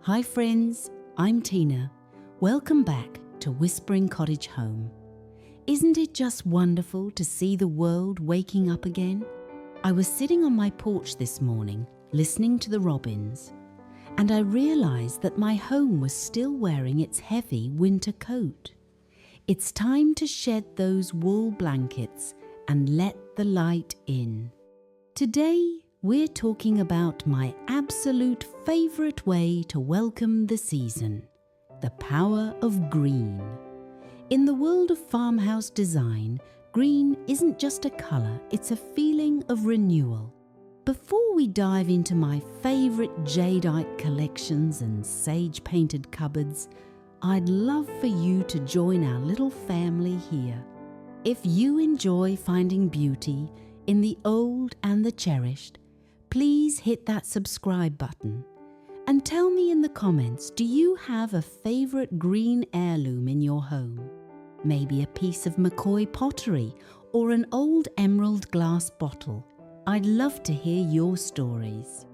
Hi friends, I'm Tina. Welcome back to Whispering Cottage Home. Isn't it just wonderful to see the world waking up again? I was sitting on my porch this morning, listening to the robins, and I realized that my home was still wearing its heavy winter coat. It's time to shed those wool blankets and let the light in. Today, we're talking about my absolute favourite way to welcome the season, the power of green. In the world of farmhouse design, green isn't just a colour, it's a feeling of renewal. Before we dive into my favourite jadeite collections and sage-painted cupboards, I'd love for you to join our little family here. If you enjoy finding beauty in the old and the cherished, please hit that subscribe button and tell me in the comments, do you have a favourite green heirloom in your home? Maybe a piece of McCoy pottery or an old emerald glass bottle. I'd love to hear your stories.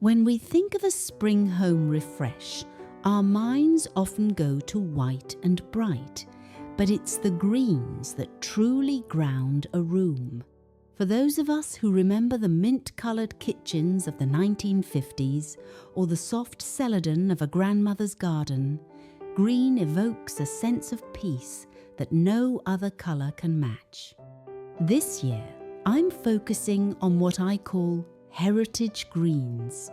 When we think of a spring home refresh, our minds often go to white and bright, but it's the greens that truly ground a room. For those of us who remember the mint-coloured kitchens of the 1950s or the soft celadon of a grandmother's garden, green evokes a sense of peace that no other colour can match. This year, I'm focusing on what I call heritage greens.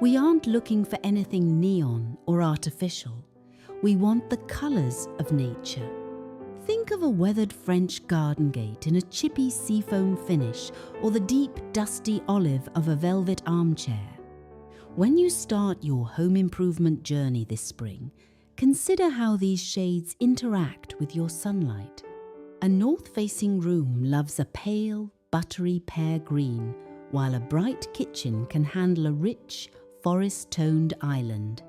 We aren't looking for anything neon or artificial. We want the colours of nature. Think of a weathered French garden gate in a chippy seafoam finish or the deep, dusty olive of a velvet armchair. When you start your home improvement journey this spring, consider how these shades interact with your sunlight. A north-facing room loves a pale, buttery pear green, while a bright kitchen can handle a rich, forest-toned island.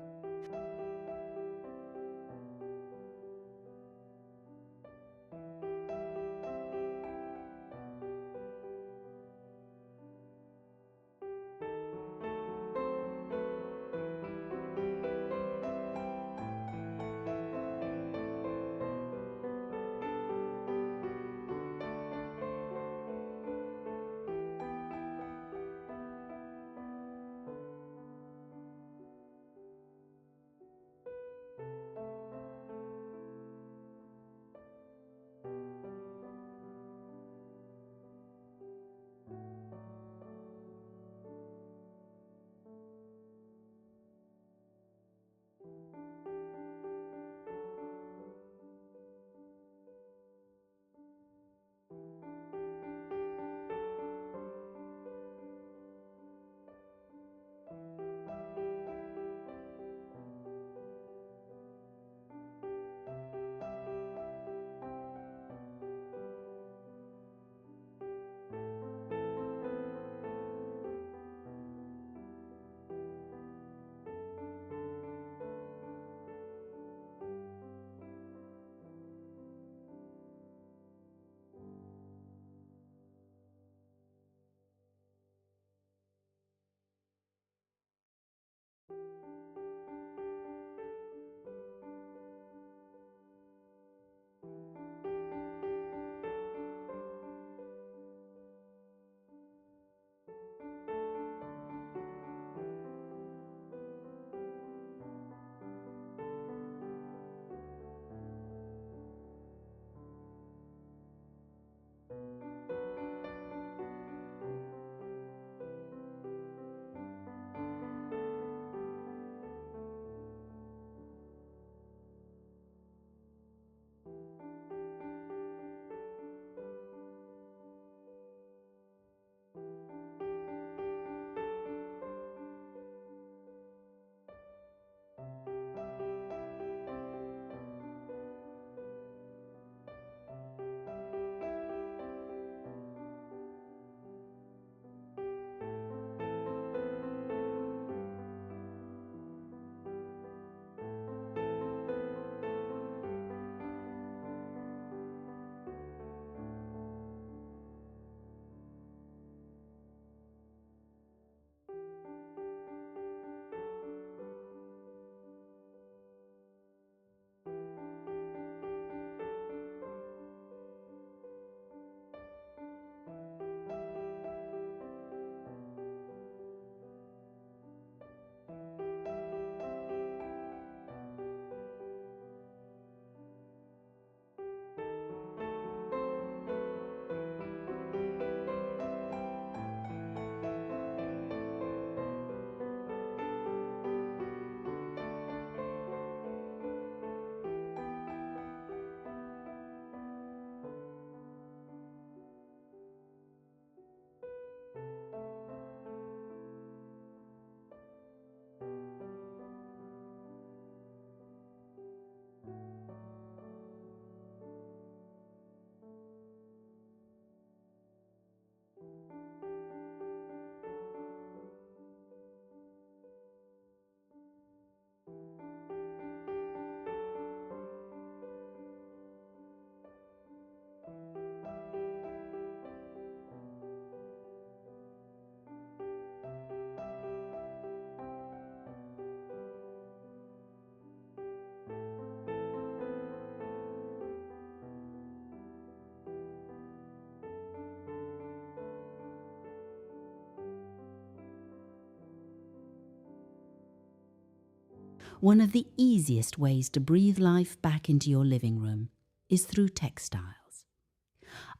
One of the easiest ways to breathe life back into your living room is through textiles.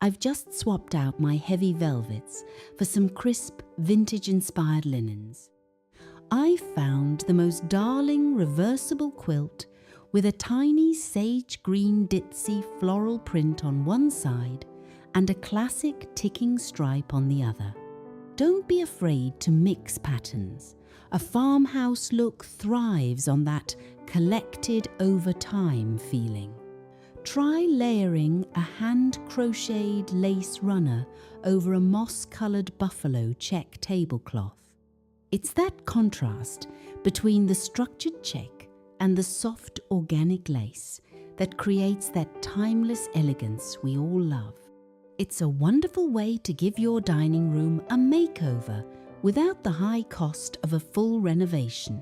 I've just swapped out my heavy velvets for some crisp, vintage-inspired linens. I found the most darling reversible quilt with a tiny sage green ditzy floral print on one side and a classic ticking stripe on the other. Don't be afraid to mix patterns. A farmhouse look thrives on that collected over time feeling. Try layering a hand-crocheted lace runner over a moss-coloured buffalo check tablecloth. It's that contrast between the structured check and the soft organic lace that creates that timeless elegance we all love. It's a wonderful way to give your dining room a makeover without the high cost of a full renovation.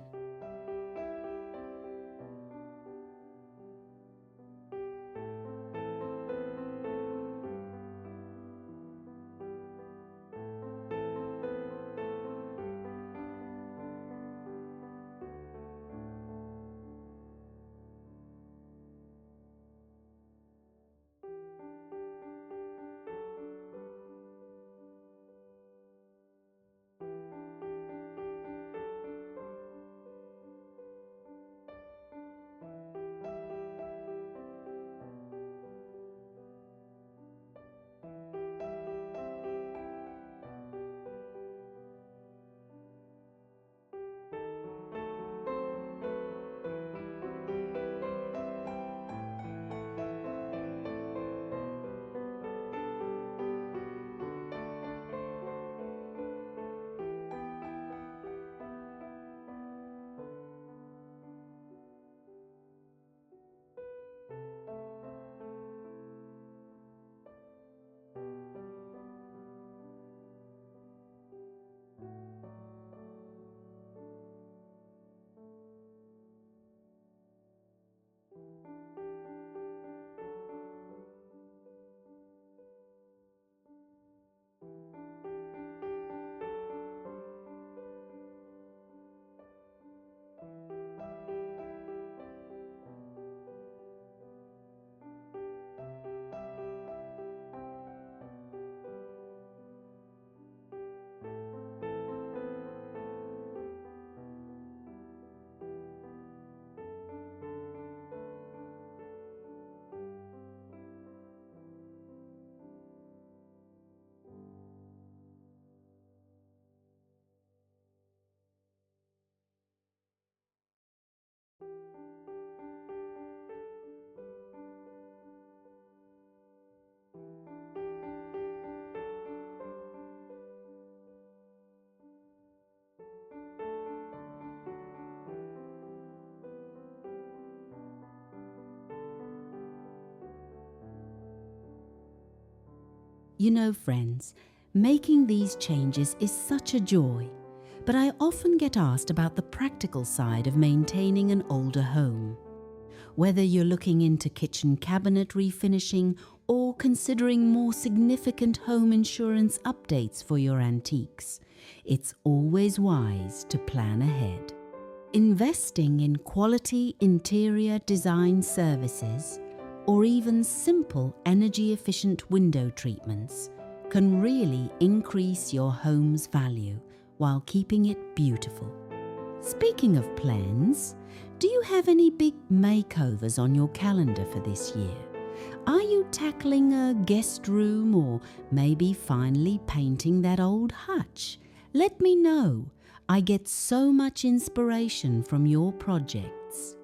You know, friends, making these changes is such a joy, but I often get asked about the practical side of maintaining an older home. Whether you're looking into kitchen cabinet refinishing or considering more significant home insurance updates for your antiques, it's always wise to plan ahead. Investing in quality interior design services or even simple energy-efficient window treatments can really increase your home's value while keeping it beautiful. Speaking of plans, do you have any big makeovers on your calendar for this year? Are you tackling a guest room or maybe finally painting that old hutch? Let me know. I get so much inspiration from your projects.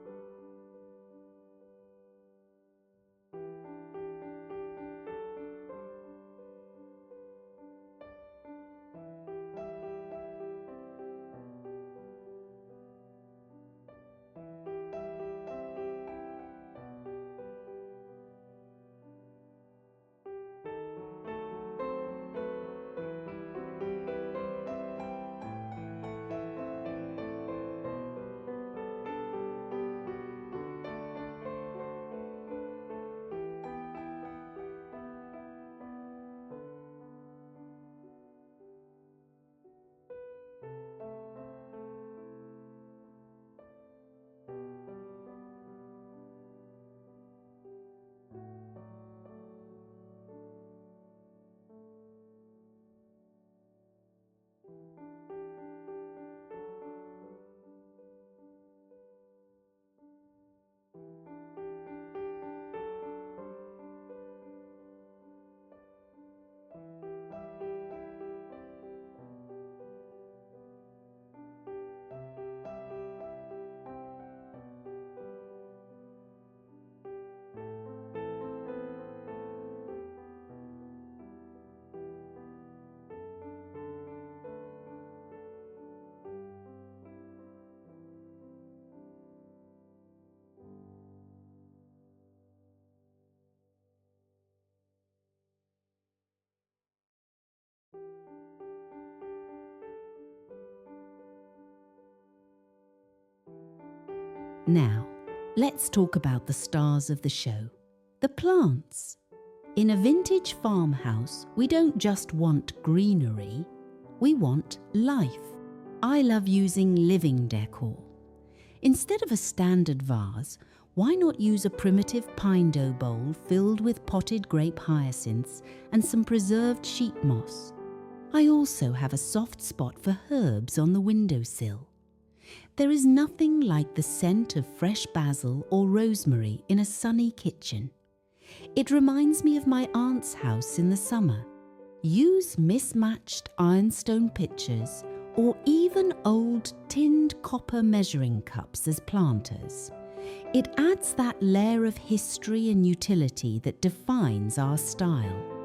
Now, let's talk about the stars of the show, the plants. In a vintage farmhouse, we don't just want greenery, we want life. I love using living decor. Instead of a standard vase, why not use a primitive pine dough bowl filled with potted grape hyacinths and some preserved sheet moss? I also have a soft spot for herbs on the windowsill. There is nothing like the scent of fresh basil or rosemary in a sunny kitchen. It reminds me of my aunt's house in the summer. Use mismatched ironstone pitchers or even old tinned copper measuring cups as planters. It adds that layer of history and utility that defines our style.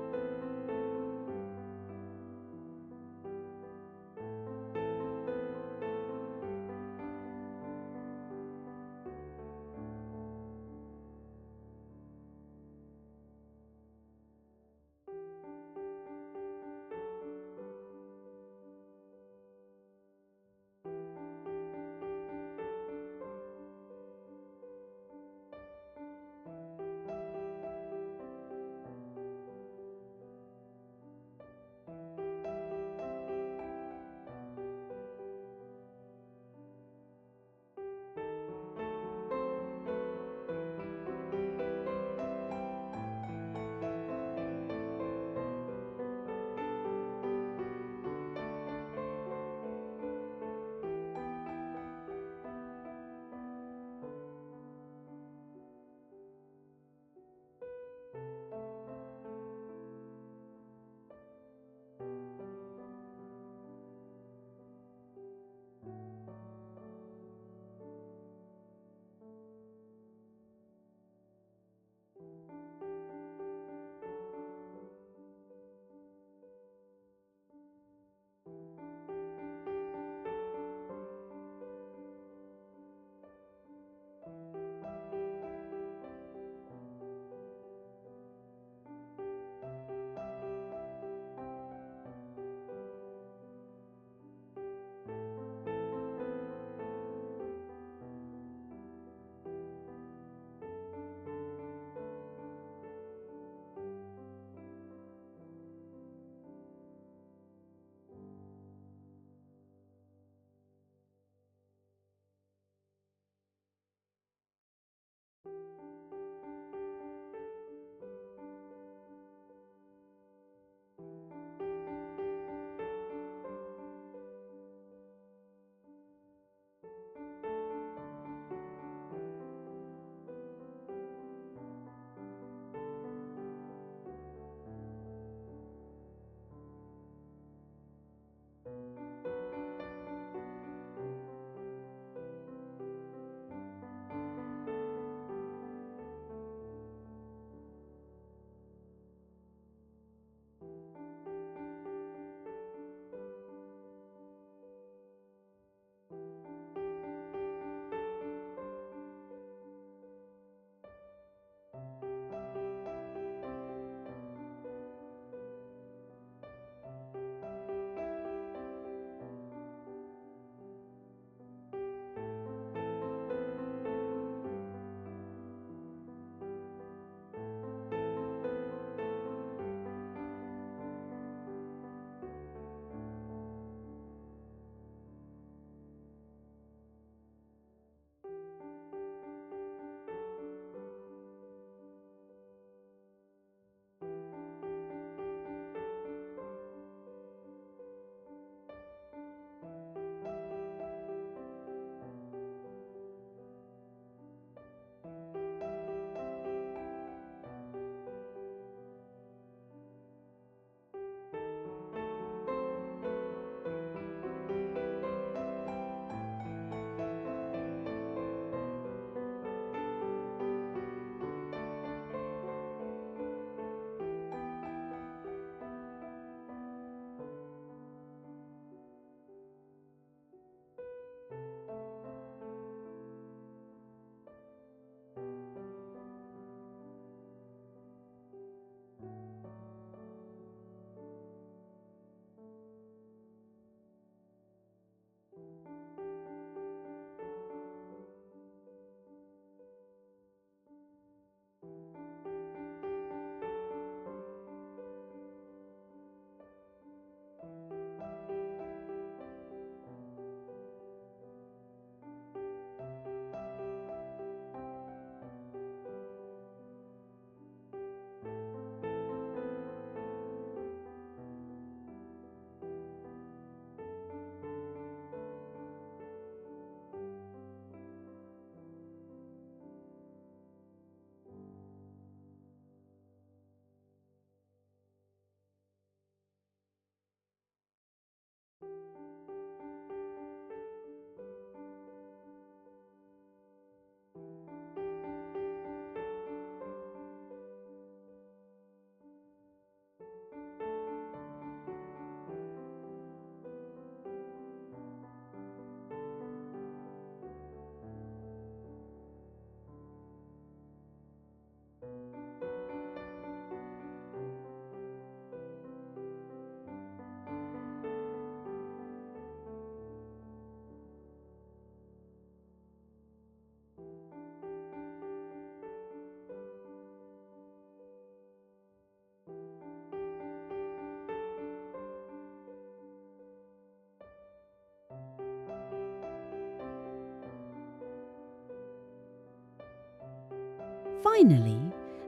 Finally,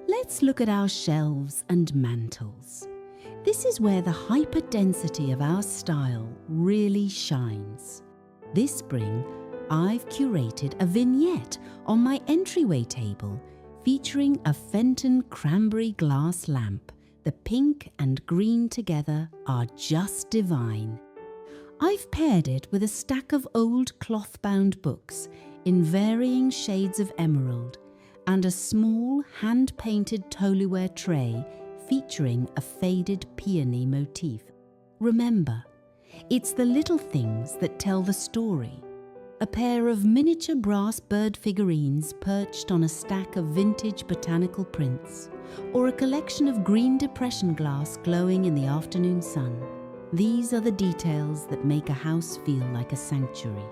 let's look at our shelves and mantels. This is where the hyperdensity of our style really shines. This spring, I've curated a vignette on my entryway table featuring a Fenton cranberry glass lamp. The pink and green together are just divine. I've paired it with a stack of old cloth-bound books in varying shades of emerald and a small hand-painted Toluware tray featuring a faded peony motif. Remember, it's the little things that tell the story. A pair of miniature brass bird figurines perched on a stack of vintage botanical prints, or a collection of green depression glass glowing in the afternoon sun. These are the details that make a house feel like a sanctuary.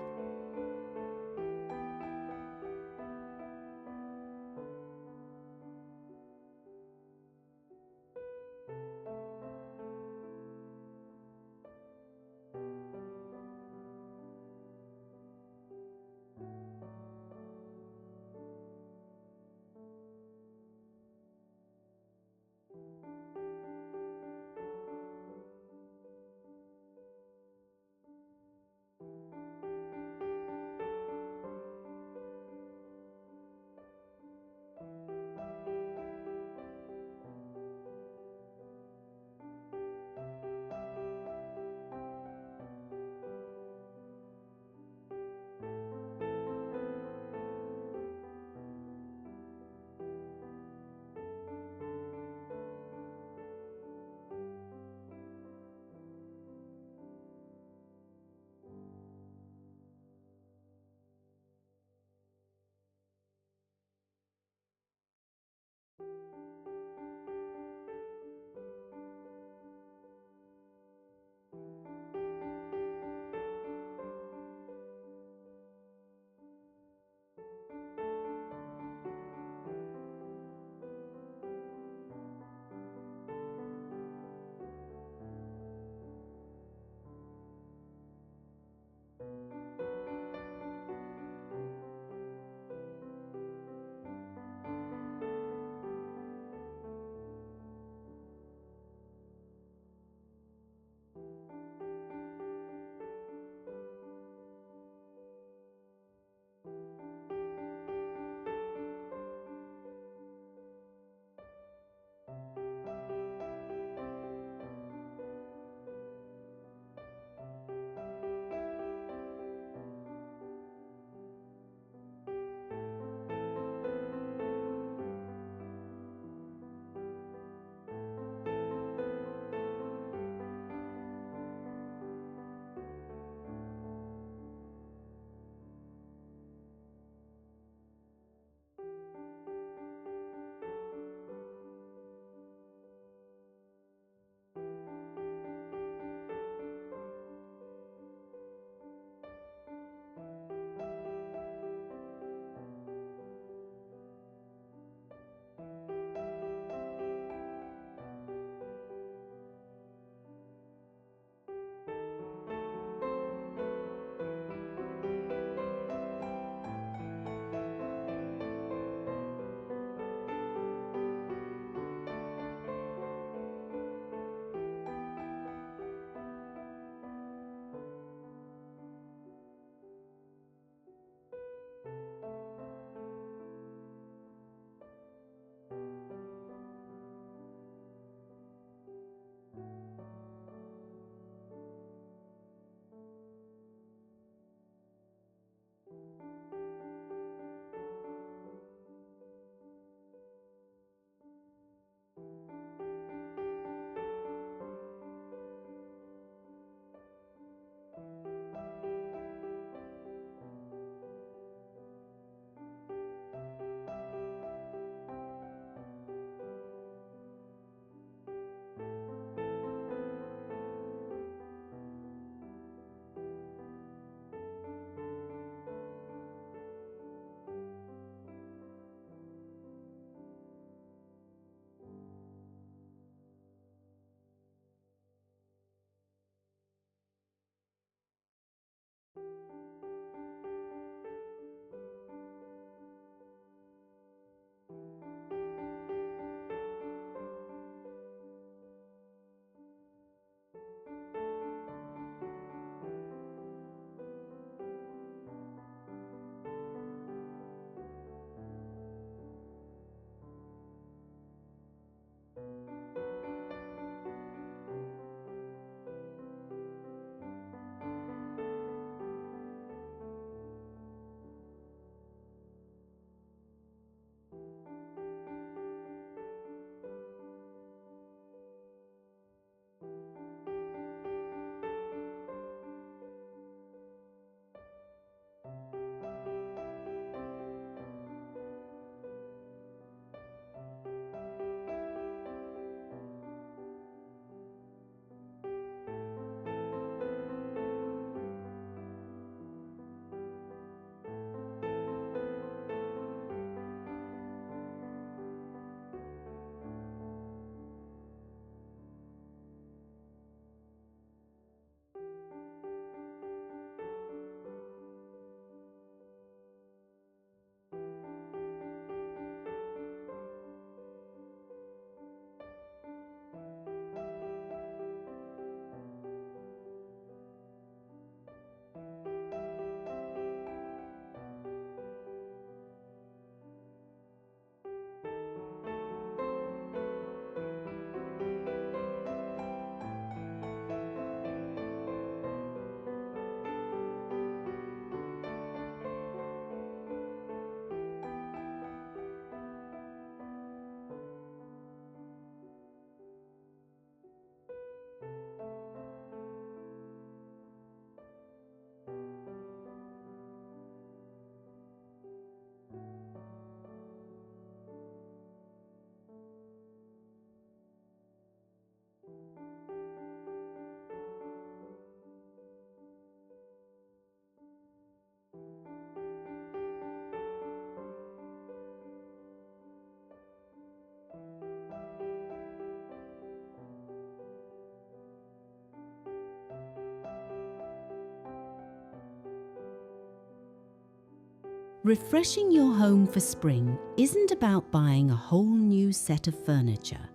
Refreshing your home for spring isn't about buying a whole new set of furniture.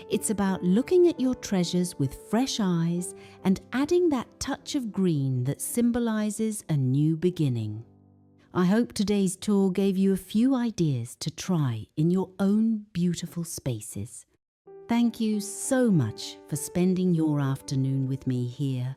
It's about looking at your treasures with fresh eyes and adding that touch of green that symbolizes a new beginning. I hope today's tour gave you a few ideas to try in your own beautiful spaces. Thank you so much for spending your afternoon with me here